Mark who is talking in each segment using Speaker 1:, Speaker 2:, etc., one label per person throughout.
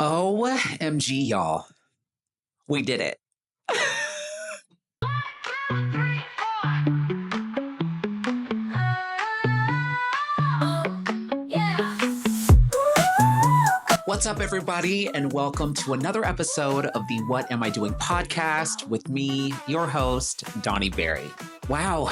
Speaker 1: OMG, y'all. We did it. What's up, everybody, and welcome to another episode of the What Am I Doing podcast with me, your host, Donnie Berry. Wow,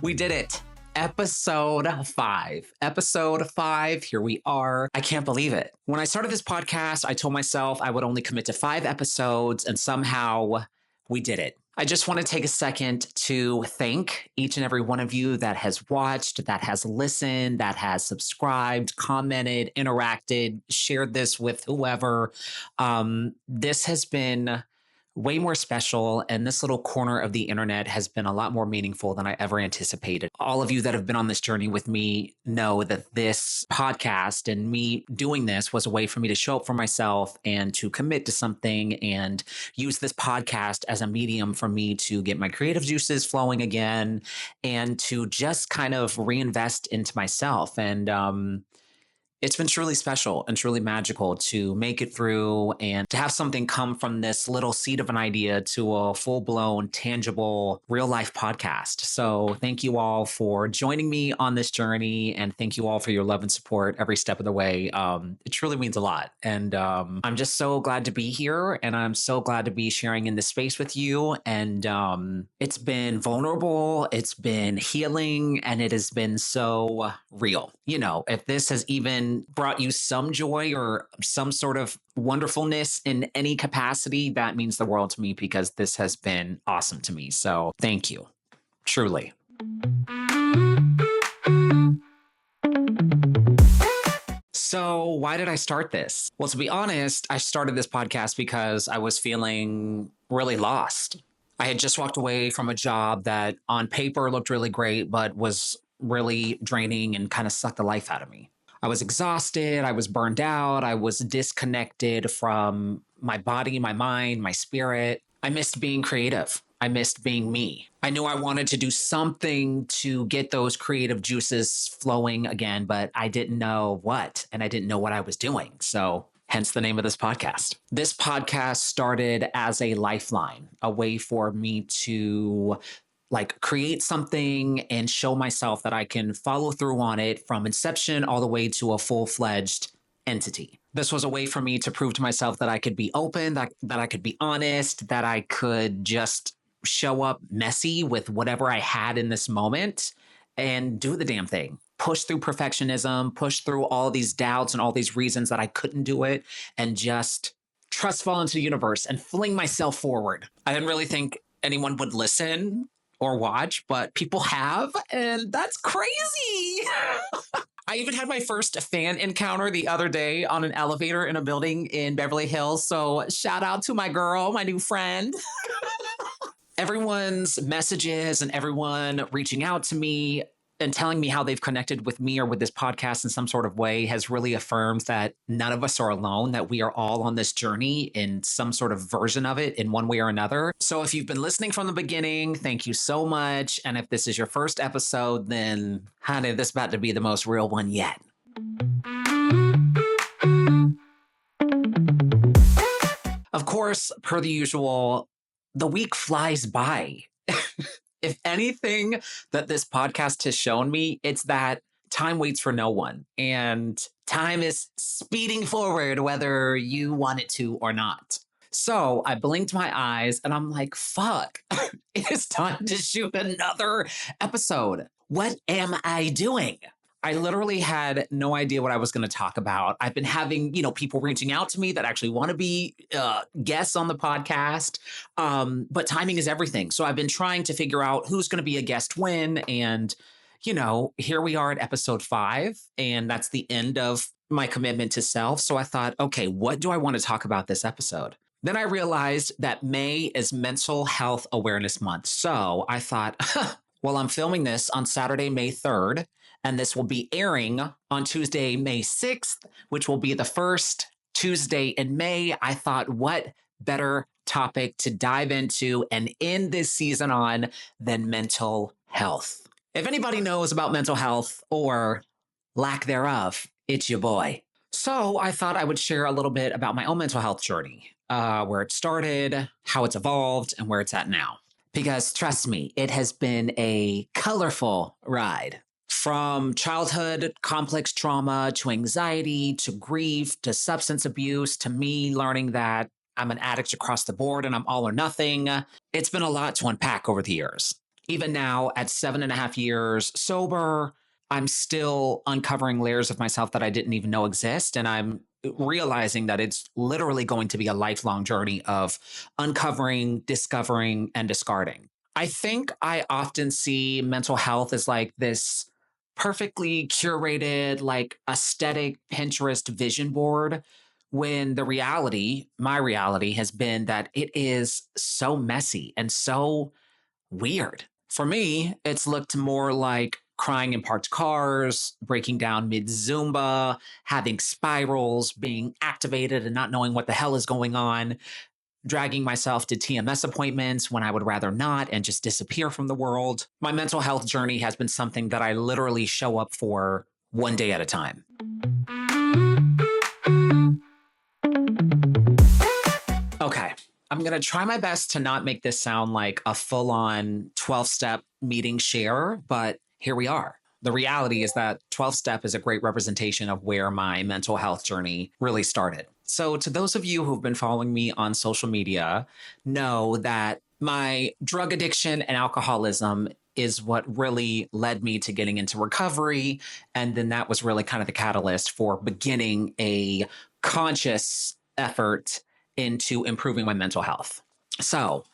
Speaker 1: we did it. Episode 5. Episode 5, here we are. I can't believe it. When I started this podcast, I told myself I would only commit to 5 episodes, and somehow we did it. I just want to take a second to thank each and every one of you that has watched, that has listened, that has subscribed, commented, interacted, shared this with whoever. This has been way more special, and this little corner of the internet has been a lot more meaningful than I ever anticipated. All of you that have been on this journey with me know that this podcast and me doing this was a way for me to show up for myself and to commit to something and use this podcast as a medium for me to get my creative juices flowing again and to just kind of reinvest into myself. And it's been truly special and truly magical to make it through and to have something come from this little seed of an idea to a full-blown, tangible, real-life podcast. So thank you all for joining me on this journey, and thank you all for your love and support every step of the way. It truly means a lot. And I'm just so glad to be here, and I'm so glad to be sharing in this space with you. And it's been vulnerable, it's been healing, and it has been so real. You know, if this has even brought you some joy or some sort of wonderfulness in any capacity, that means the world to me, because this has been awesome to me. So thank you, truly. So why did I start this? Well, to be honest, I started this podcast because I was feeling really lost. I had just walked away from a job that on paper looked really great, but was really draining and kind of sucked the life out of me. I was exhausted, I was burned out, I was disconnected from my body, my mind, my spirit. I missed being creative. I missed being me. I knew I wanted to do something to get those creative juices flowing again, but I didn't know what, and I didn't know what I was doing. So hence the name of this podcast. This podcast started as a lifeline, a way for me to create something and show myself that I can follow through on it from inception all the way to a full-fledged entity. This was a way for me to prove to myself that I could be open, that I could be honest, that I could just show up messy with whatever I had in this moment and do the damn thing. Push through perfectionism, push through all these doubts and all these reasons that I couldn't do it, and just trust fall into the universe and fling myself forward. I didn't really think anyone would listen or watch, but people have, and that's crazy. I even had my first fan encounter the other day on an elevator in a building in Beverly Hills. So shout out to my girl, my new friend. Everyone's messages and everyone reaching out to me and telling me how they've connected with me or with this podcast in some sort of way has really affirmed that none of us are alone, that we are all on this journey in some sort of version of it in one way or another. So if you've been listening from the beginning, thank you so much. And if this is your first episode, then honey, this is about to be the most real one yet. Of course, per the usual, the week flies by. If anything that this podcast has shown me, it's that time waits for no one, and time is speeding forward whether you want it to or not. So I blinked my eyes and I'm like, fuck, it is time to shoot another episode. What am I doing? I literally had no idea what I was going to talk about. I've been having, people reaching out to me that actually want to be guests on the podcast. But timing is everything. So I've been trying to figure out who's going to be a guest when. And, here we are at episode 5. And that's the end of my commitment to self. So I thought, okay, what do I want to talk about this episode? Then I realized that May is Mental Health Awareness Month. So I thought, well, I'm filming this on Saturday, May 3rd. And this will be airing on Tuesday, May 6th, which will be the first Tuesday in May. I thought, what better topic to dive into and end this season on than mental health? If anybody knows about mental health or lack thereof, it's your boy. So I thought I would share a little bit about my own mental health journey, where it started, how it's evolved, and where it's at now. Because trust me, it has been a colorful ride. From childhood complex trauma to anxiety to grief to substance abuse to me learning that I'm an addict across the board and I'm all or nothing. It's been a lot to unpack over the years. Even now, at 7.5 years sober, I'm still uncovering layers of myself that I didn't even know exist. And I'm realizing that it's literally going to be a lifelong journey of uncovering, discovering, and discarding. I think I often see mental health as like this perfectly curated, like aesthetic Pinterest vision board, when the reality, my reality, has been that it is so messy and so weird. For me, it's looked more like crying in parked cars, breaking down mid Zumba, having spirals, being activated and not knowing what the hell is going on, dragging myself to TMS appointments when I would rather not and just disappear from the world. My mental health journey has been something that I literally show up for one day at a time. Okay, I'm going to try my best to not make this sound like a full on 12-step meeting share, but here we are. The reality is that 12-step is a great representation of where my mental health journey really started. So, to those of you who've been following me on social media, know that my drug addiction and alcoholism is what really led me to getting into recovery. And then that was really kind of the catalyst for beginning a conscious effort into improving my mental health. So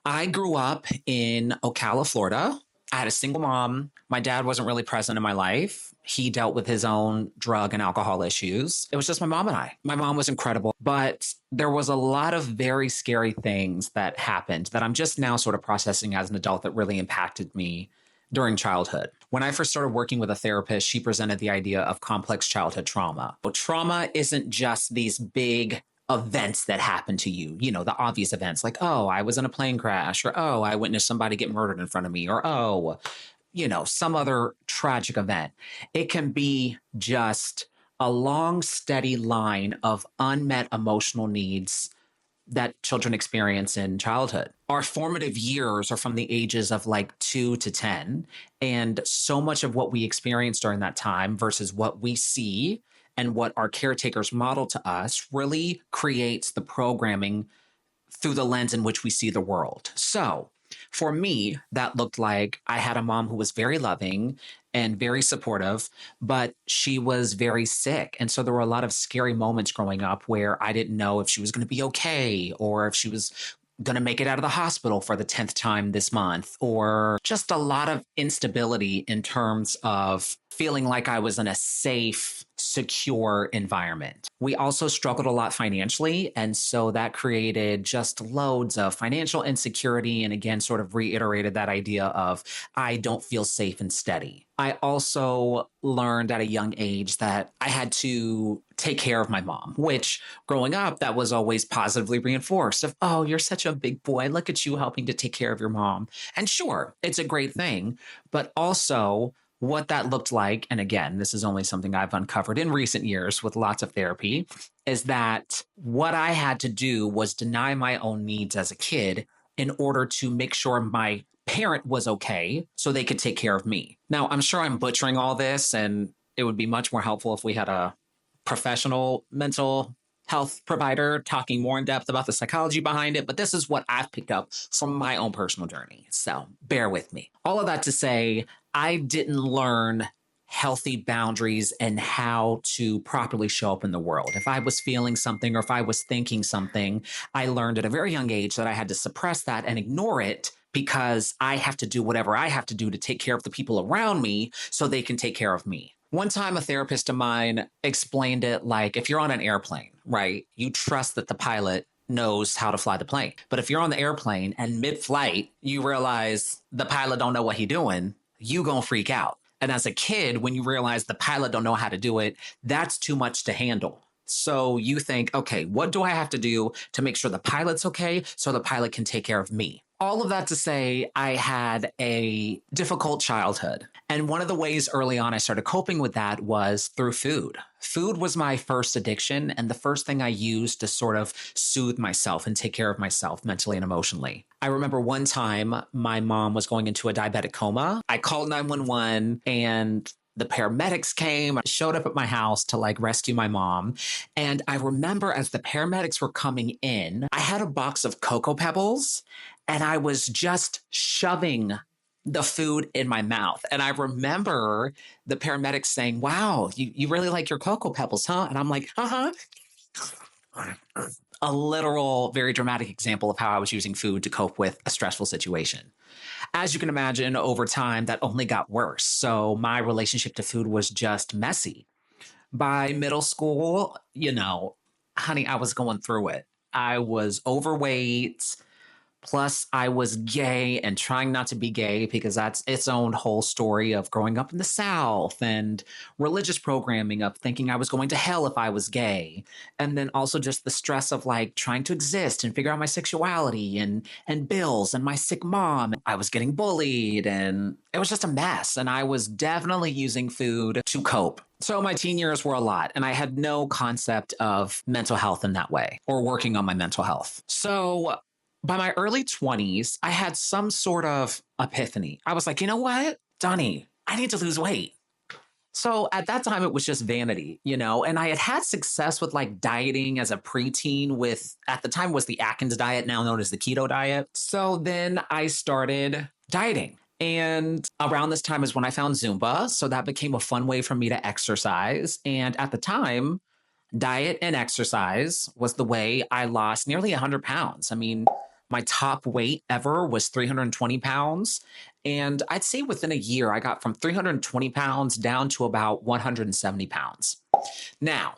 Speaker 1: I grew up in Ocala, Florida. I had a single mom. My dad wasn't really present in my life. He dealt with his own drug and alcohol issues. It was just my mom and I. My mom was incredible, but there was a lot of very scary things that happened that I'm just now sort of processing as an adult that really impacted me during childhood. When I first started working with a therapist, she presented the idea of complex childhood trauma. Well, trauma isn't just these big events that happen to you, the obvious events like, oh, I was in a plane crash, or oh, I witnessed somebody get murdered in front of me, or oh, some other tragic event. It can be just a long, steady line of unmet emotional needs that children experience in childhood. Our formative years are from the ages of like 2 to 10. And so much of what we experience during that time versus what we see and what our caretakers model to us really creates the programming through the lens in which we see the world. So for me, that looked like I had a mom who was very loving and very supportive, but she was very sick. And so there were a lot of scary moments growing up where I didn't know if she was going to be okay or if she was going to make it out of the hospital for the 10th time this month, or just a lot of instability in terms of feeling like I was in a safe, secure environment. We also struggled a lot financially. And so that created just loads of financial insecurity. And again, sort of reiterated that idea of I don't feel safe and steady. I also learned at a young age that I had to take care of my mom, which growing up, that was always positively reinforced of, oh, you're such a big boy. Look at you helping to take care of your mom. And sure, it's a great thing, but also what that looked like, and again, this is only something I've uncovered in recent years with lots of therapy, is that what I had to do was deny my own needs as a kid in order to make sure my parent was okay so they could take care of me. Now, I'm sure I'm butchering all this, and it would be much more helpful if we had a professional mental health provider talking more in depth about the psychology behind it, but this is what I've picked up from my own personal journey. So bear with me. All of that to say, I didn't learn healthy boundaries and how to properly show up in the world. If I was feeling something or if I was thinking something, I learned at a very young age that I had to suppress that and ignore it because I have to do whatever I have to do to take care of the people around me so they can take care of me. One time, a therapist of mine explained it like if you're on an airplane, right, you trust that the pilot knows how to fly the plane. But if you're on the airplane and mid-flight, you realize the pilot don't know what he's doing, you gonna freak out. And as a kid, when you realize the pilot don't know how to do it, that's too much to handle. So you think, okay, what do I have to do to make sure the pilot's okay so the pilot can take care of me? All of that to say, I had a difficult childhood. And one of the ways early on I started coping with that was through food. Food was my first addiction and the first thing I used to sort of soothe myself and take care of myself mentally and emotionally. I remember one time my mom was going into a diabetic coma. I called 911 and the paramedics came, showed up at my house to like rescue my mom. And I remember as the paramedics were coming in, I had a box of Cocoa Pebbles and I was just shoving the food in my mouth. And I remember the paramedics saying, wow, you really like your Cocoa Pebbles, huh? And I'm like, uh-huh. A literal, very dramatic example of how I was using food to cope with a stressful situation. As you can imagine, over time, that only got worse. So my relationship to food was just messy. By middle school, honey, I was going through it. I was overweight. Plus, I was gay and trying not to be gay because that's its own whole story of growing up in the South and religious programming of thinking I was going to hell if I was gay. And then also just the stress of like trying to exist and figure out my sexuality and bills and my sick mom. I was getting bullied and it was just a mess. And I was definitely using food to cope. So my teen years were a lot, and I had no concept of mental health in that way or working on my mental health. So by my early 20s, I had some sort of epiphany. I was like, you know what, Donnie, I need to lose weight. So at that time, it was just vanity, and I had had success with like dieting as a preteen with, at the time was the Atkins diet, now known as the keto diet. So then I started dieting. And around this time is when I found Zumba. So that became a fun way for me to exercise. And at the time, diet and exercise was the way I lost nearly 100 pounds. I mean, my top weight ever was 320 pounds. And I'd say within a year, I got from 320 pounds down to about 170 pounds. Now,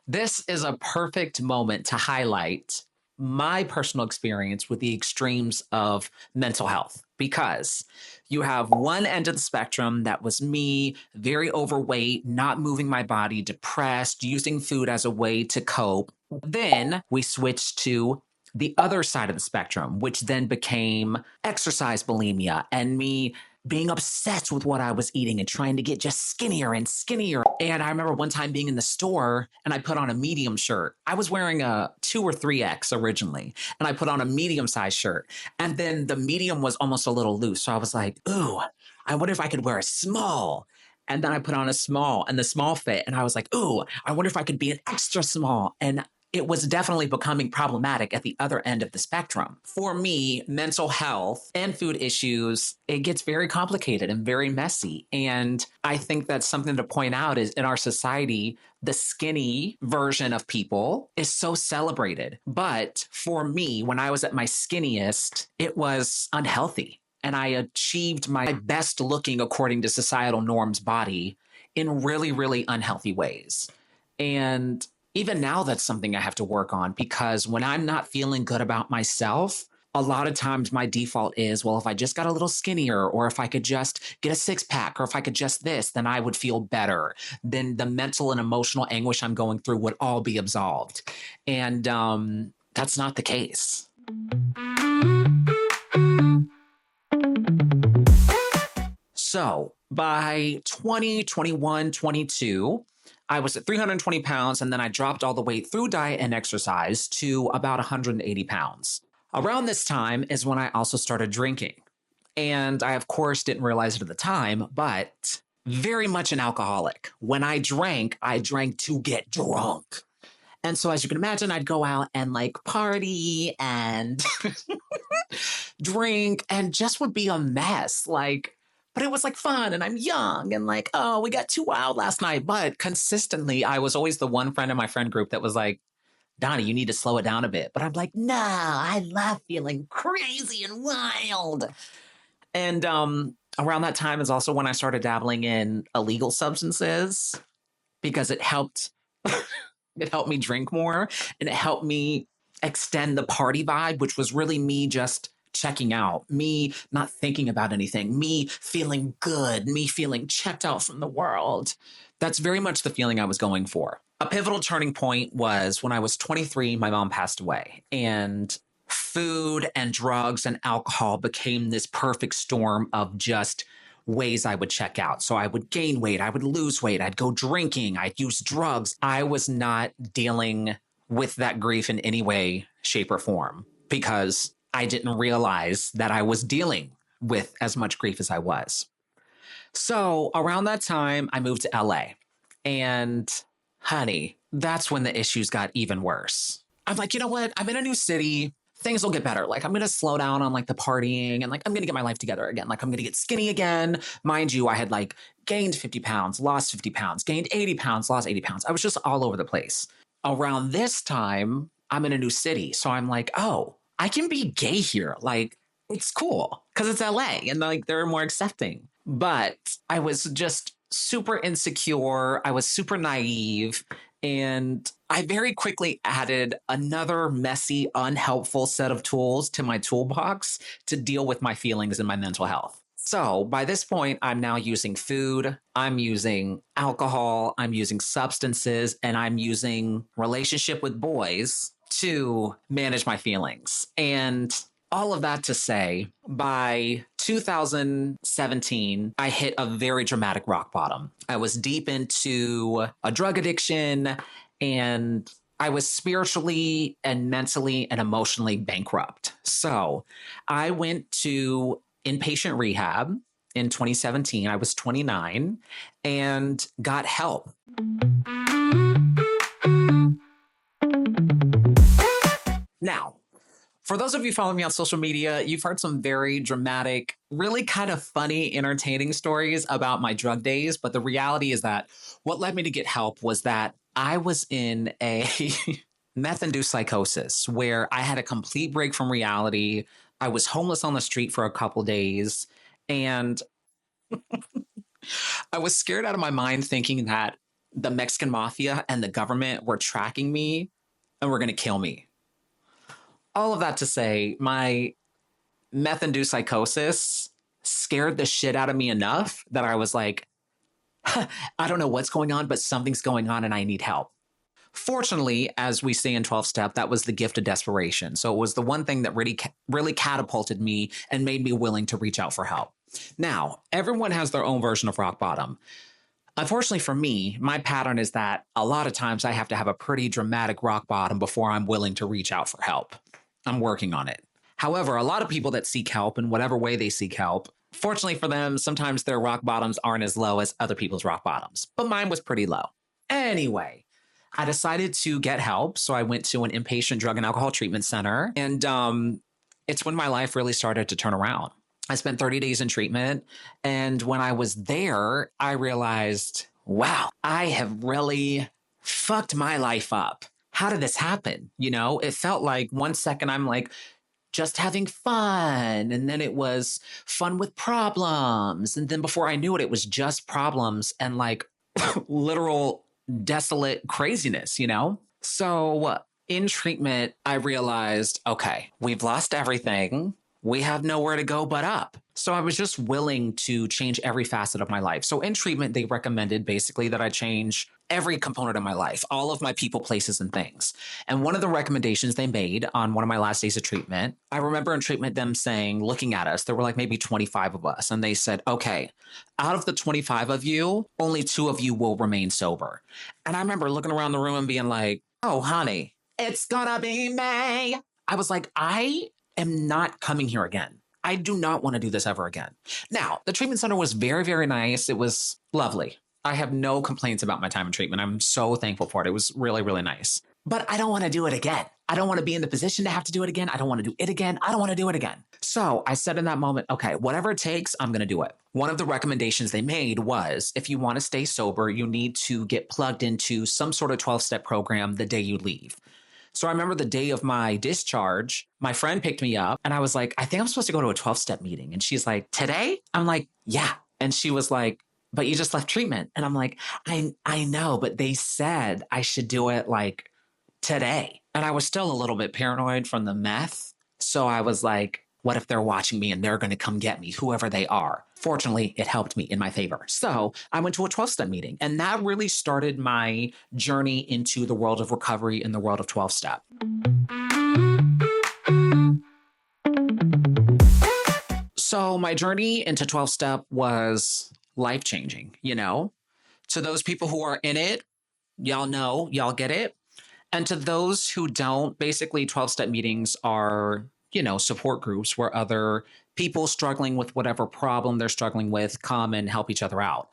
Speaker 1: this is a perfect moment to highlight my personal experience with the extremes of mental health, because you have one end of the spectrum that was me, very overweight, not moving my body, depressed, using food as a way to cope. Then we switched to the other side of the spectrum, which then became exercise bulimia and me being obsessed with what I was eating and trying to get just skinnier and skinnier. And I remember one time being in the store and I put on a medium shirt. I was wearing a 2 or 3X originally, and I put on a medium size shirt. And then the medium was almost a little loose. So I was like, ooh, I wonder if I could wear a small. And then I put on a small and the small fit. And I was like, ooh, I wonder if I could be an extra small. And it was definitely becoming problematic at the other end of the spectrum. For me, mental health and food issues, it gets very complicated and very messy. And I think that's something to point out is in our society, the skinny version of people is so celebrated. But for me, when I was at my skinniest, it was unhealthy. And I achieved my best looking according to societal norms body in really, really unhealthy ways. And even now, that's something I have to work on, because when I'm not feeling good about myself, a lot of times my default is, well, if I just got a little skinnier, or if I could just get a 6-pack, or if I could just this, then I would feel better. Then the mental and emotional anguish I'm going through would all be absolved. And that's not the case. So by 2021, 22, I was at 320 pounds, and then I dropped all the weight through diet and exercise to about 180 pounds. Around this time is when I also started drinking. And I, of course, didn't realize it at the time, but very much an alcoholic. When I drank to get drunk. And so as you can imagine, I'd go out and like party and drink and just would be a mess. But it was like fun, and I'm young and like, oh, we got too wild last night. But consistently, I was always the one friend in my friend group that was like, Donnie, you need to slow it down a bit. But I'm like, no, I love feeling crazy and wild. And around that time is also when I started dabbling in illegal substances, because it helped. It helped me drink more, and it helped me extend the party vibe, which was really me just checking out, me not thinking about anything, me feeling good, me feeling checked out from the world. That's very much the feeling I was going for. A pivotal turning point was when I was 23, my mom passed away. And food and drugs and alcohol became this perfect storm of just ways I would check out. So I would gain weight, I would lose weight, I'd go drinking, I'd use drugs. I was not dealing with that grief in any way, shape, or form because I didn't realize that I was dealing with as much grief as I was. So around that time, I moved to LA. And honey, that's when the issues got even worse. I'm like, you know what? I'm in a new city. Things will get better. Like, I'm going to slow down on like the partying and like, I'm going to get my life together again. Like, I'm going to get skinny again. Mind you, I had like gained 50 pounds, lost 50 pounds, gained 80 pounds, lost 80 pounds. I was just all over the place. Around this time, I'm in a new city. So I'm like, oh, I can be gay here. Like, it's cool because it's LA and like they're more accepting. But I was just super insecure. I was super naive. And I very quickly added another messy, unhelpful set of tools to my toolbox to deal with my feelings and my mental health. So by this point, I'm now using food, I'm using alcohol, I'm using substances, and I'm using relationship with boys to manage my feelings. And all of that to say, by 2017, I hit a very dramatic rock bottom. I was deep into a drug addiction and I was spiritually and mentally and emotionally bankrupt. So I went to inpatient rehab in 2017. I was 29 and got help. Now, for those of you following me on social media, you've heard some very dramatic, really kind of funny, entertaining stories about my drug days. But the reality is that what led me to get help was that I was in a meth-induced psychosis where I had a complete break from reality. I was homeless on the street for a couple days. And I was scared out of my mind thinking that the Mexican mafia and the government were tracking me and were going to kill me. All of that to say, my meth-induced psychosis scared the shit out of me enough that I was like, I don't know what's going on, but something's going on and I need help. Fortunately, as we say in 12-step, that was the gift of desperation. So it was the one thing that really catapulted me and made me willing to reach out for help. Now, everyone has their own version of rock bottom. Unfortunately for me, my pattern is that a lot of times I have to have a pretty dramatic rock bottom before I'm willing to reach out for help. I'm working on it. However, a lot of people that seek help in whatever way they seek help, fortunately for them, sometimes their rock bottoms aren't as low as other people's rock bottoms, but mine was pretty low. Anyway, I decided to get help. So I went to an inpatient drug and alcohol treatment center. And it's when my life really started to turn around. I spent 30 days in treatment. And when I was there, I realized, wow, I have really fucked my life up. How did this happen? You know, it felt like 1 second I'm like just having fun. And then it was fun with problems. And then before I knew it, it was just problems and like literal desolate craziness, you know? So in treatment, I realized, okay, we've lost everything. We have nowhere to go but up. So I was just willing to change every facet of my life. So in treatment, they recommended basically that I change every component of my life, all of my people, places, and things. And one of the recommendations they made on one of my last days of treatment, I remember in treatment them saying, looking at us, there were like maybe 25 of us. And they said, okay, out of the 25 of you, only 2 of you will remain sober. And I remember looking around the room and being like, oh, honey, it's gonna be me. I was like, I am not coming here again. I do not want to do this ever again. Now, the treatment center was very, very nice. It was lovely. I have no complaints about my time in treatment. I'm so thankful for it. It was really, really nice. But I don't want to do it again. I don't want to be in the position to have to do it again. I don't want to do it again. I don't want to do it again. So I said in that moment, okay, whatever it takes, I'm going to do it. One of the recommendations they made was if you want to stay sober, you need to get plugged into some sort of 12-step program the day you leave. So I remember the day of my discharge, my friend picked me up and I was like, I think I'm supposed to go to a 12-step meeting. And she's like, today? I'm like, yeah. And she was like, but you just left treatment. And I'm like, I know, but they said I should do it like today. And I was still a little bit paranoid from the meth. So I was like, what if they're watching me and they're going to come get me, whoever they are? Fortunately, it helped me in my favor. So I went to a 12-step meeting, and that really started my journey into the world of recovery and the world of 12-step. So my journey into 12 step was life changing, To those people who are in it, y'all know, y'all get it. And to those who don't, basically 12 step meetings are, support groups where other people struggling with whatever problem they're struggling with come and help each other out.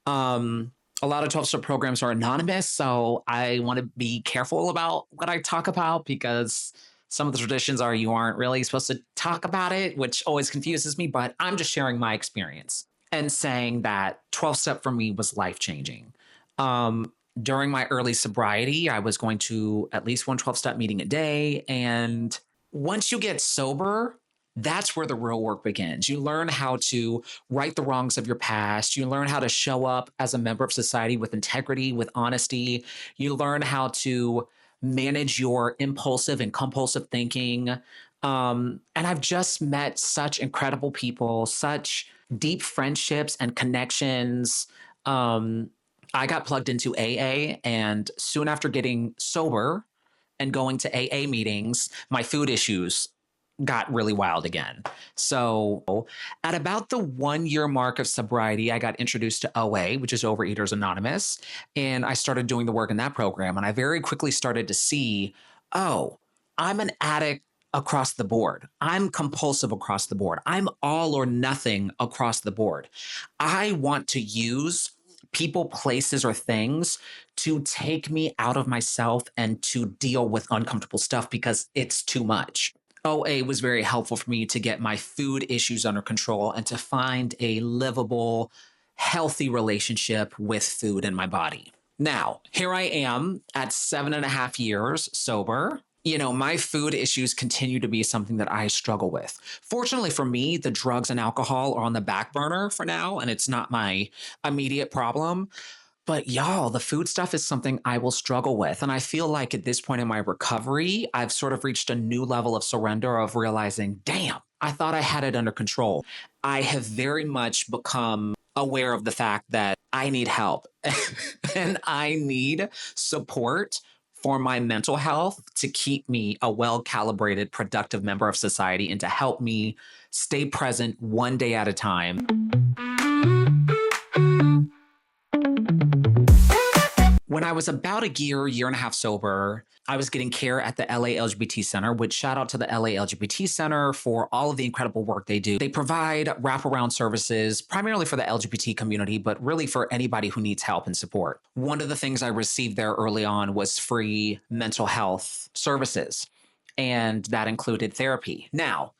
Speaker 1: A lot of 12 step programs are anonymous, so I want to be careful about what I talk about because some of the traditions are you aren't really supposed to talk about it, which always confuses me, but I'm just sharing my experience and saying that 12 step for me was life changing. During my early sobriety, I was going to at least one 12 step meeting a day. And once you get sober, that's where the real work begins. You learn how to right the wrongs of your past. You learn how to show up as a member of society with integrity, with honesty. You learn how to manage your impulsive and compulsive thinking. And I've just met such incredible people, such deep friendships and connections. I got plugged into AA, and soon after getting sober and going to AA meetings, my food issues got really wild again. So at about the 1 year mark of sobriety, I got introduced to OA, which is Overeaters Anonymous. And I started doing the work in that program. And I very quickly started to see, oh, I'm an addict across the board. I'm compulsive across the board. I'm all or nothing across the board. I want to use people, places, or things to take me out of myself and to deal with uncomfortable stuff because it's too much. OA was very helpful for me to get my food issues under control and to find a livable, healthy relationship with food and my body. Now, here I am at 7.5 years sober. My food issues continue to be something that I struggle with. Fortunately for me, the drugs and alcohol are on the back burner for now, and it's not my immediate problem. But y'all, the food stuff is something I will struggle with. And I feel like at this point in my recovery, I've sort of reached a new level of surrender of realizing, damn, I thought I had it under control. I have very much become aware of the fact that I need help and I need support for my mental health to keep me a well-calibrated, productive member of society and to help me stay present one day at a time. When I was about a year and a half sober, I was getting care at the LA LGBT Center, which shout out to the LA LGBT Center for all of the incredible work they do. They provide wraparound services, primarily for the LGBT community, but really for anybody who needs help and support. One of the things I received there early on was free mental health services, and that included therapy. Now,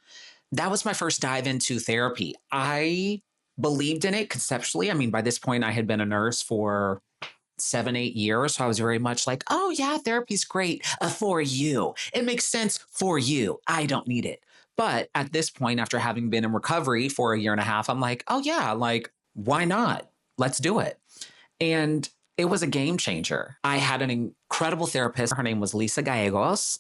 Speaker 1: that was my first dive into therapy. I believed in it conceptually. I mean, by this point, I had been a nurse for 7-8 years. So I was very much like, oh yeah, therapy's great for you. It makes sense for you. I don't need it. But at this point, after having been in recovery for 1.5 years, I'm like, oh yeah, like, why not? Let's do it. And it was a game changer. I had an incredible therapist. Her name was Lisa Gallegos.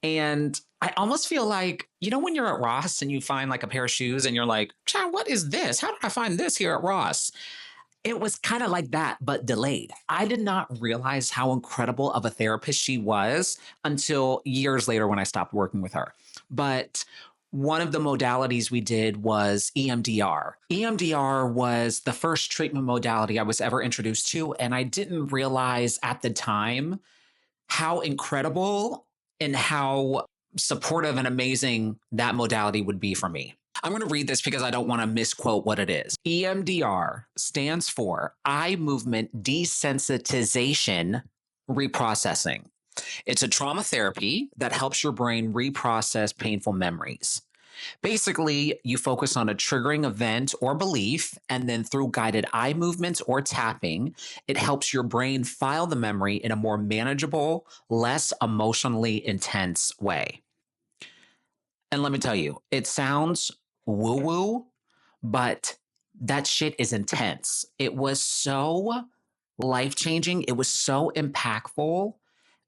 Speaker 1: And I almost feel like, when you're at Ross and you find like a pair of shoes and you're like, child, what is this? How did I find this here at Ross? It was kind of like that, but delayed. I did not realize how incredible of a therapist she was until years later when I stopped working with her. But one of the modalities we did was EMDR. EMDR was the first treatment modality I was ever introduced to, and I didn't realize at the time how incredible and how supportive and amazing that modality would be for me. I'm going to read this because I don't want to misquote what it is. EMDR stands for Eye Movement Desensitization Reprocessing. It's a trauma therapy that helps your brain reprocess painful memories. Basically, you focus on a triggering event or belief, and then through guided eye movements or tapping, it helps your brain file the memory in a more manageable, less emotionally intense way. And let me tell you, it sounds woo-woo, but that shit is intense. It was so life-changing. It was so impactful.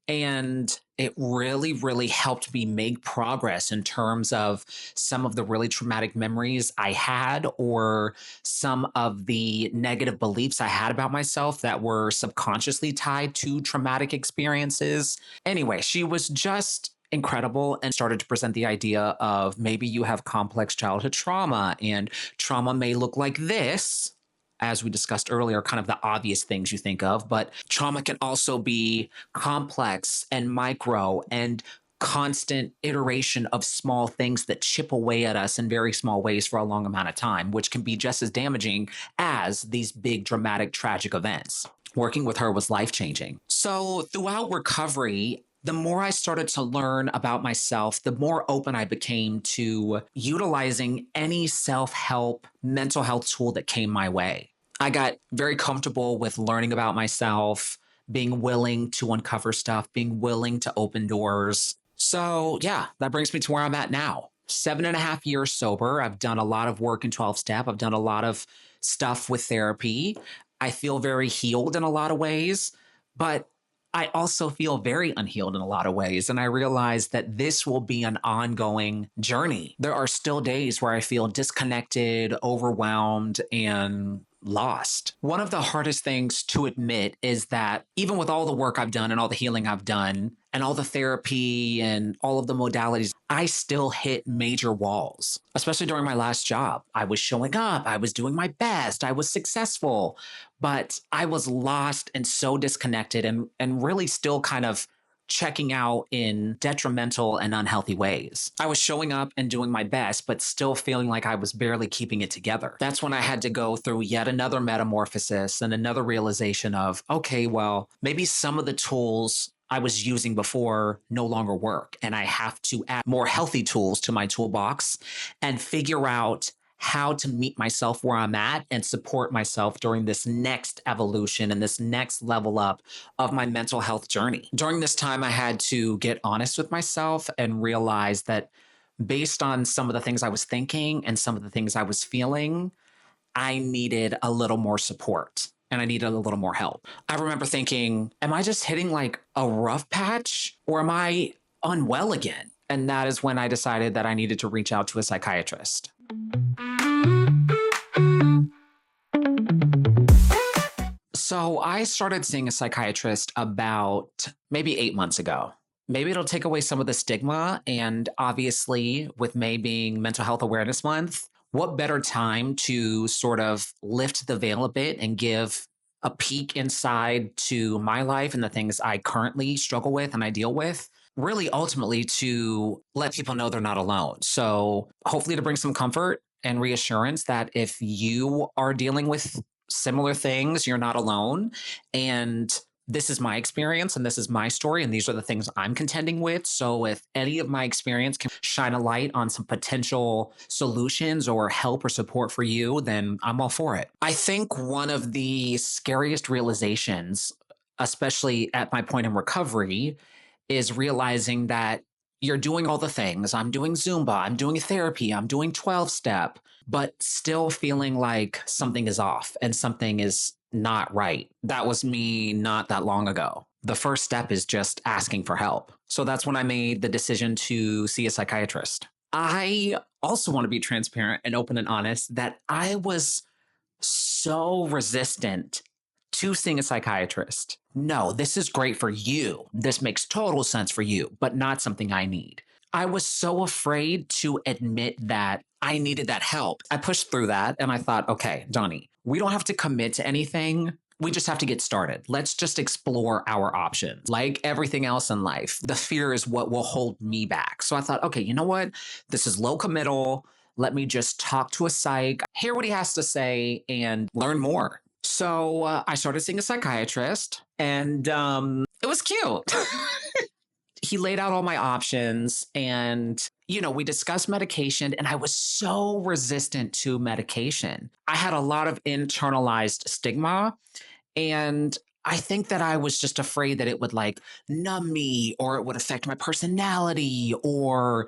Speaker 1: And it really, really helped me make progress in terms of some of the really traumatic memories I had or some of the negative beliefs I had about myself that were subconsciously tied to traumatic experiences. Anyway, she was just incredible and started to present the idea of maybe you have complex childhood trauma and trauma may look like this. As we discussed earlier, kind of the obvious things you think of, but trauma can also be complex and micro and constant iteration of small things that chip away at us in very small ways for a long amount of time, which can be just as damaging as these big, dramatic, tragic events. Working with her was life-changing. So throughout recovery, the more I started to learn about myself, the more open I became to utilizing any self-help mental health tool that came my way. I got very comfortable with learning about myself, being willing to uncover stuff, being willing to open doors. So yeah, that brings me to where I'm at now. 7.5 years sober. I've done a lot of work in 12-step. I've done a lot of stuff with therapy. I feel very healed in a lot of ways, but I also feel very unhealed in a lot of ways. And I realize that this will be an ongoing journey. There are still days where I feel disconnected, overwhelmed, and lost. One of the hardest things to admit is that even with all the work I've done and all the healing I've done and all the therapy and all of the modalities, I still hit major walls, especially during my last job. I was showing up, I was doing my best, I was successful, but I was lost and so disconnected and really still kind of checking out in detrimental and unhealthy ways. I was showing up and doing my best, but still feeling like I was barely keeping it together. That's when I had to go through yet another metamorphosis and another realization of, okay, well, maybe some of the tools I was using before no longer work, and I have to add more healthy tools to my toolbox and figure out how to meet myself where I'm at and support myself during this next evolution and this next level up of my mental health journey. During this time, I had to get honest with myself and realize that based on some of the things I was thinking and some of the things I was feeling, I needed a little more support and I needed a little more help. I remember thinking, am I just hitting like a rough patch or am I unwell again? And that is when I decided that I needed to reach out to a psychiatrist. So I started seeing a psychiatrist about maybe 8 months ago. Maybe it'll take away some of the stigma. And obviously, with May being Mental Health Awareness Month, what better time to sort of lift the veil a bit and give a peek inside to my life and the things I currently struggle with and I deal with, really ultimately to let people know they're not alone. So hopefully to bring some comfort and reassurance that if you are dealing with similar things, you're not alone. And this is my experience and this is my story. And these are the things I'm contending with. So if any of my experience can shine a light on some potential solutions or help or support for you, then I'm all for it. I think one of the scariest realizations, especially at my point in recovery, is realizing that you're doing all the things. I'm doing Zumba, I'm doing therapy, I'm doing 12-step, but still feeling like something is off and something is not right. That was me not that long ago. The first step is just asking for help. So that's when I made the decision to see a psychiatrist. I also want to be transparent and open and honest that I was so resistant to seeing a psychiatrist. No, this is great for you. This makes total sense for you, but not something I need. I was so afraid to admit that I needed that help. I pushed through that and I thought, okay, Donnie, we don't have to commit to anything. We just have to get started. Let's just explore our options. Like everything else in life, the fear is what will hold me back. So I thought, okay, you know what? This is low committal. Let me just talk to a psych, hear what he has to say, and learn more. So I started seeing a psychiatrist and it was cute. He laid out all my options and, we discussed medication and I was so resistant to medication. I had a lot of internalized stigma and I think that I was just afraid that it would like numb me or it would affect my personality or,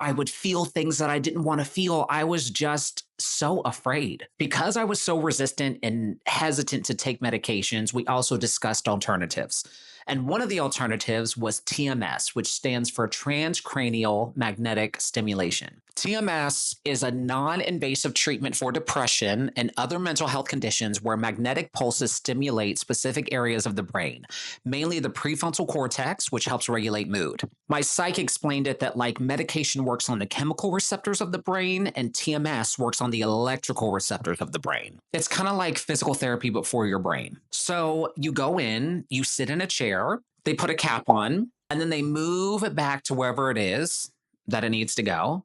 Speaker 1: I would feel things that I didn't want to feel. I was just so afraid. Because I was so resistant and hesitant to take medications, we also discussed alternatives. And one of the alternatives was TMS, which stands for transcranial magnetic stimulation. TMS is a non-invasive treatment for depression and other mental health conditions where magnetic pulses stimulate specific areas of the brain, mainly the prefrontal cortex, which helps regulate mood. My psych explained it that like medication works on the chemical receptors of the brain and TMS works on the electrical receptors of the brain. It's kind of like physical therapy, but for your brain. So you go in, you sit in a chair, they put a cap on, and then they move it back to wherever it is that it needs to go.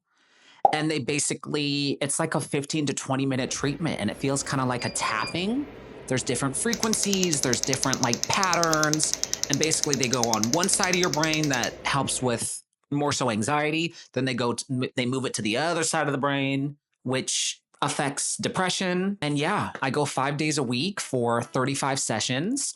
Speaker 1: And they basically, it's like a 15 to 20 minute treatment, and it feels kind of like a tapping. There's different frequencies, there's different like patterns, and basically they go on one side of your brain that helps with more so anxiety. Then they move it to the other side of the brain, which affects depression. And yeah, I go 5 days a week for 35 sessions.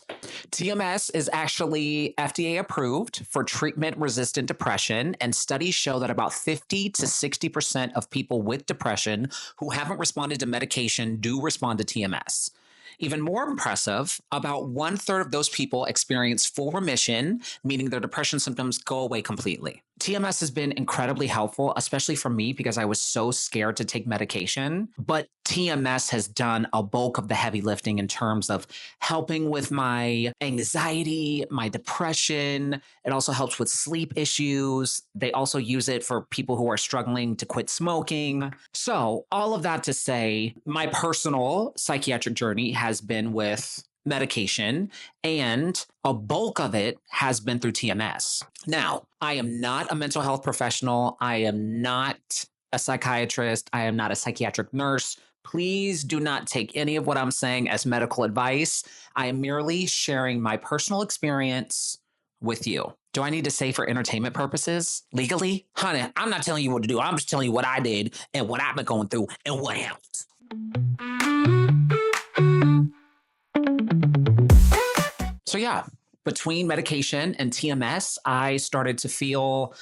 Speaker 1: TMS is actually FDA approved for treatment-resistant depression, and studies show that about 50 to 60% of people with depression who haven't responded to medication do respond to TMS. Even more impressive, about 1/3 of those people experience full remission, meaning their depression symptoms go away completely. TMS has been incredibly helpful, especially for me because I was so scared to take medication. But TMS has done a bulk of the heavy lifting in terms of helping with my anxiety, my depression. It also helps with sleep issues. They also use it for people who are struggling to quit smoking. So all of that to say, my personal psychiatric journey has been with medication, and a bulk of it has been through TMS. Now, I am not a mental health professional. I am not a psychiatrist. I am not a psychiatric nurse. Please do not take any of what I'm saying as medical advice. I am merely sharing my personal experience with you. Do I need to say for entertainment purposes legally? Honey, I'm not telling you what to do. I'm just telling you what I did and what I've been going through and what helped. So yeah, between medication and TMS, I started to feel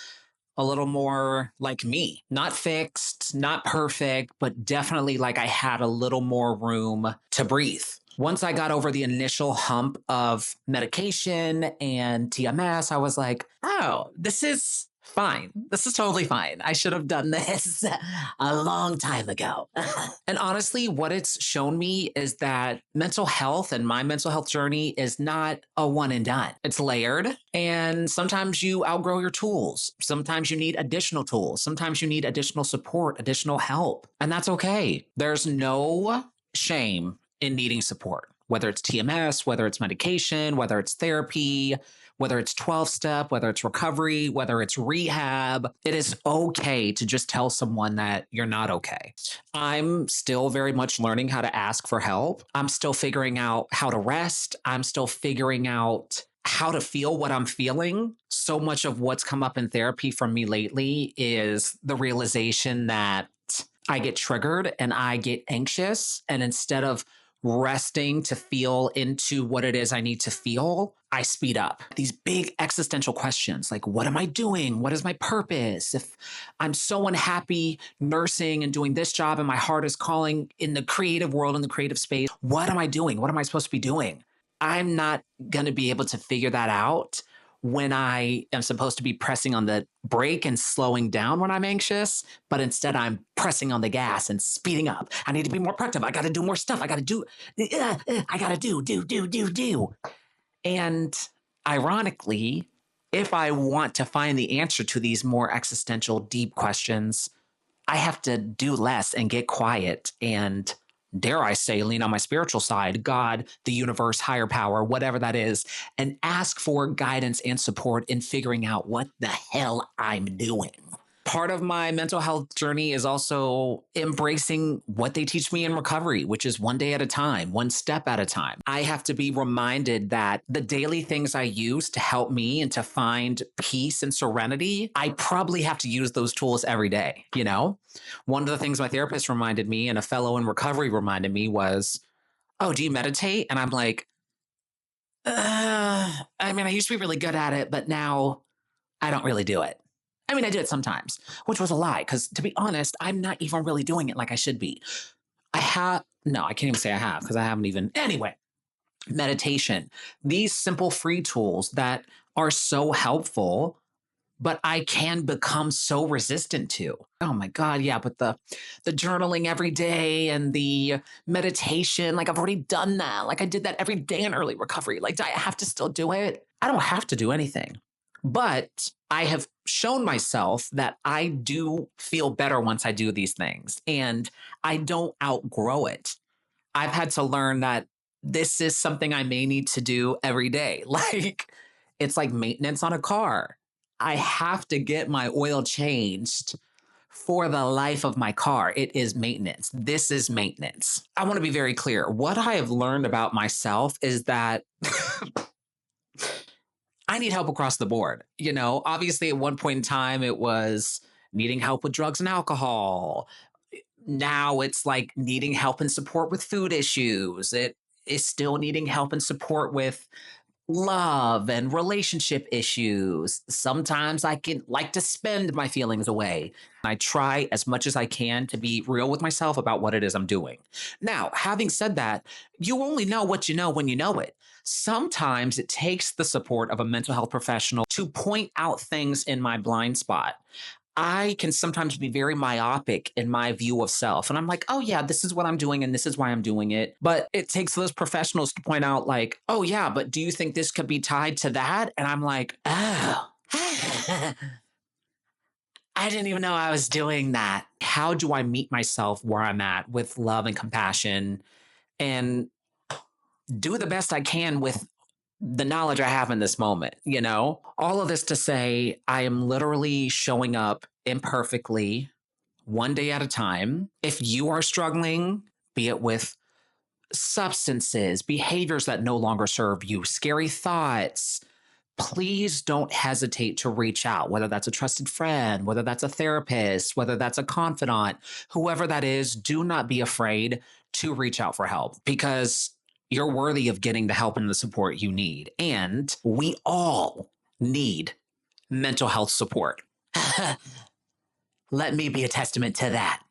Speaker 1: a little more like me, not fixed, not perfect, but definitely like I had a little more room to breathe. Once I got over the initial hump of medication and TMS, I was like, oh, this is fine. This is totally fine. I should have done this a long time ago. And honestly, what it's shown me is that mental health and my mental health journey is not a one and done. It's layered. And sometimes you outgrow your tools. Sometimes you need additional tools. Sometimes you need additional support, additional help. And that's okay. There's no shame in needing support, whether it's TMS, whether it's medication, whether it's therapy, whether it's 12-step, whether it's recovery, whether it's rehab. It is okay to just tell someone that you're not okay. I'm still very much learning how to ask for help. I'm still figuring out how to rest. I'm still figuring out how to feel what I'm feeling. So much of what's come up in therapy from me lately is the realization that I get triggered and I get anxious, and instead of resting to feel into what it is I need to feel, I speed up. These big existential questions like, what am I doing? What is my purpose? If I'm so unhappy nursing and doing this job and my heart is calling in the creative world, in the creative space, what am I doing? What am I supposed to be doing? I'm not going to be able to figure that out when I am supposed to be pressing on the brake and slowing down when I'm anxious, but instead I'm pressing on the gas and speeding up. I need to be more productive. I got to do more stuff. I got to do. And ironically, if I want to find the answer to these more existential, deep questions, I have to do less and get quiet and, dare I say, lean on my spiritual side, God, the universe, higher power, whatever that is, and ask for guidance and support in figuring out what the hell I'm doing. Part of my mental health journey is also embracing what they teach me in recovery, which is one day at a time, one step at a time. I have to be reminded that the daily things I use to help me and to find peace and serenity, I probably have to use those tools every day. You know, one of the things my therapist reminded me and a fellow in recovery reminded me was, oh, do you meditate? And I'm like, I mean, I used to be really good at it, but now I don't really do it. I mean, I do it sometimes, which was a lie, because to be honest, I'm not even really doing it like I should be. No, I can't even say I have, because I haven't even. Anyway, meditation, these simple free tools that are so helpful, but I can become so resistant to. Oh my God, yeah, but the journaling every day and the meditation, like I've already done that. Like I did that every day in early recovery. Like, do I have to still do it? I don't have to do anything. But I have shown myself that I do feel better once I do these things and I don't outgrow it. I've had to learn that this is something I may need to do every day. Like it's like maintenance on a car. I have to get my oil changed for the life of my car. It is maintenance. This is maintenance. I want to be very clear. What I have learned about myself is that I need help across the board. You know, obviously at one point in time, it was needing help with drugs and alcohol. Now it's like needing help and support with food issues. It is still needing help and support with love and relationship issues. Sometimes I can like to spend my feelings away. I try as much as I can to be real with myself about what it is I'm doing. Now, having said that, you only know what you know when you know it. Sometimes it takes the support of a mental health professional to point out things in my blind spot. I can sometimes be very myopic in my view of self. And I'm like, oh, yeah, this is what I'm doing and this is why I'm doing it. But it takes those professionals to point out, like, oh, yeah, but do you think this could be tied to that? And I'm like, oh, I didn't even know I was doing that. How do I meet myself where I'm at with love and compassion and do the best I can with the knowledge I have in this moment, you know? All of this to say, I am literally showing up imperfectly, one day at a time. If you are struggling, be it with substances, behaviors that no longer serve you, scary thoughts, please don't hesitate to reach out, whether that's a trusted friend, whether that's a therapist, whether that's a confidant, whoever that is, do not be afraid to reach out for help because you're worthy of getting the help and the support you need. And we all need mental health support. Let me be a testament to that.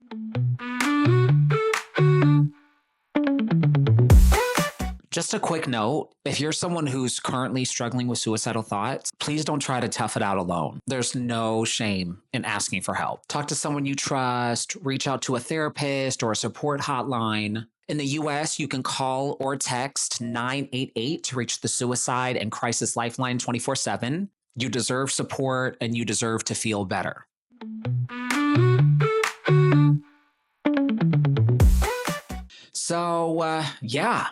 Speaker 1: Just a quick note, if you're someone who's currently struggling with suicidal thoughts, please don't try to tough it out alone. There's no shame in asking for help. Talk to someone you trust, reach out to a therapist or a support hotline. In the US, you can call or text 988 to reach the Suicide and Crisis Lifeline 24/7. You deserve support and you deserve to feel better. So, yeah.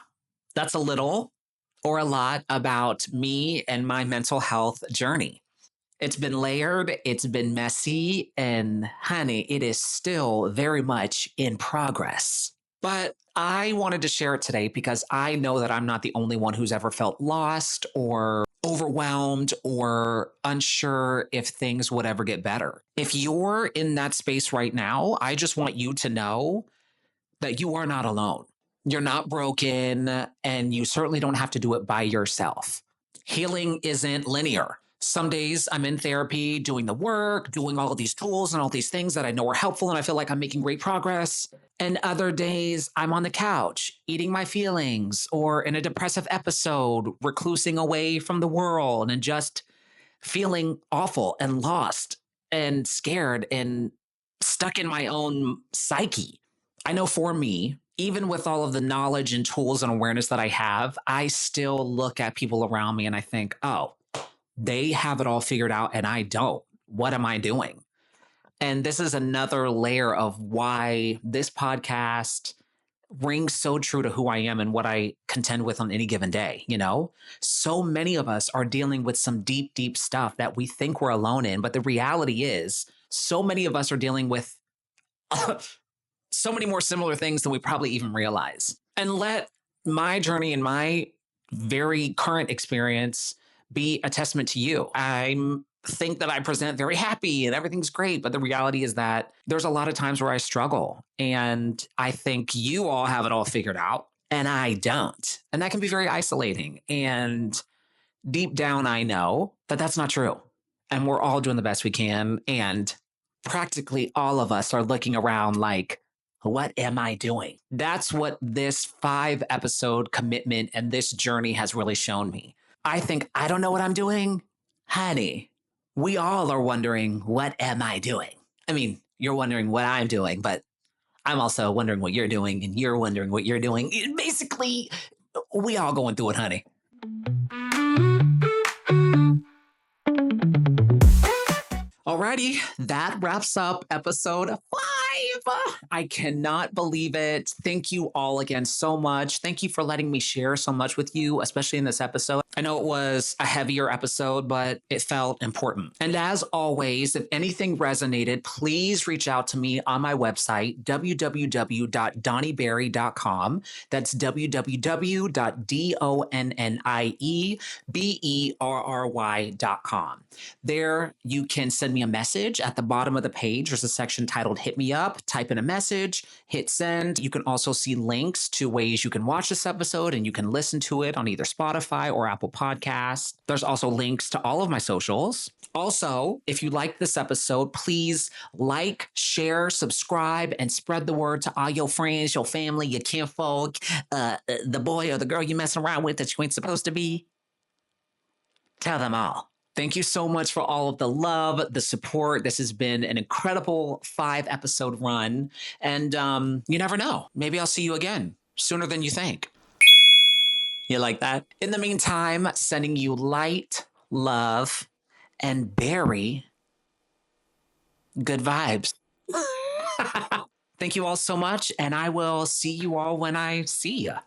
Speaker 1: That's a little or a lot about me and my mental health journey. It's been layered, it's been messy, and honey, it is still very much in progress. But I wanted to share it today because I know that I'm not the only one who's ever felt lost or overwhelmed or unsure if things would ever get better. If you're in that space right now, I just want you to know that you are not alone. You're not broken, and you certainly don't have to do it by yourself. Healing isn't linear. Some days I'm in therapy, doing the work, doing all of these tools and all these things that I know are helpful, and I feel like I'm making great progress. And other days I'm on the couch, eating my feelings, or in a depressive episode, reclusing away from the world and just feeling awful and lost and scared and stuck in my own psyche. I know for me, even with all of the knowledge and tools and awareness that I have, I still look at people around me and I think, oh, they have it all figured out and I don't. What am I doing? And this is another layer of why this podcast rings so true to who I am and what I contend with on any given day. You know, so many of us are dealing with some deep, deep stuff that we think we're alone in. But the reality is, so many of us are dealing with so many more similar things than we probably even realize. And let my journey and my very current experience be a testament to you. I think that I present very happy and everything's great, but the reality is that there's a lot of times where I struggle. And I think you all have it all figured out and I don't. And that can be very isolating. And deep down, I know that that's not true. And we're all doing the best we can. And practically all of us are looking around like, What am I doing? That's what this 5 episode commitment and this journey has really shown me. I think I don't know what I'm doing. Honey, we all are wondering, what am I doing? I mean, you're wondering what I'm doing, but I'm also wondering what you're doing, and you're wondering what you're doing. Basically, we all going through it, honey. Alrighty, that wraps up episode 5. I cannot believe it. Thank you all again so much. Thank you for letting me share so much with you, especially in this episode. I know it was a heavier episode, but it felt important. And as always, if anything resonated, please reach out to me on my website, www.donnieberry.com. That's www.donnieberry.com. There, you can send me a message. At the bottom of the page, there's a section titled Hit Me Up. Type in a message, hit send. You can also see links to ways you can watch this episode, and you can listen to it on either Spotify or Apple Podcasts. There's also links to all of my socials. Also, if you like this episode, please like, share, subscribe, and spread the word to all your friends, your family, your kinfolk, the boy or the girl you're messing around with that you ain't supposed to be. Tell them all. Thank you so much for all of the love, the support. This has been an incredible 5-episode run. And you never know. Maybe I'll see you again sooner than you think. You like that? In the meantime, sending you light, love, and very good vibes. Thank you all so much. And I will see you all when I see ya.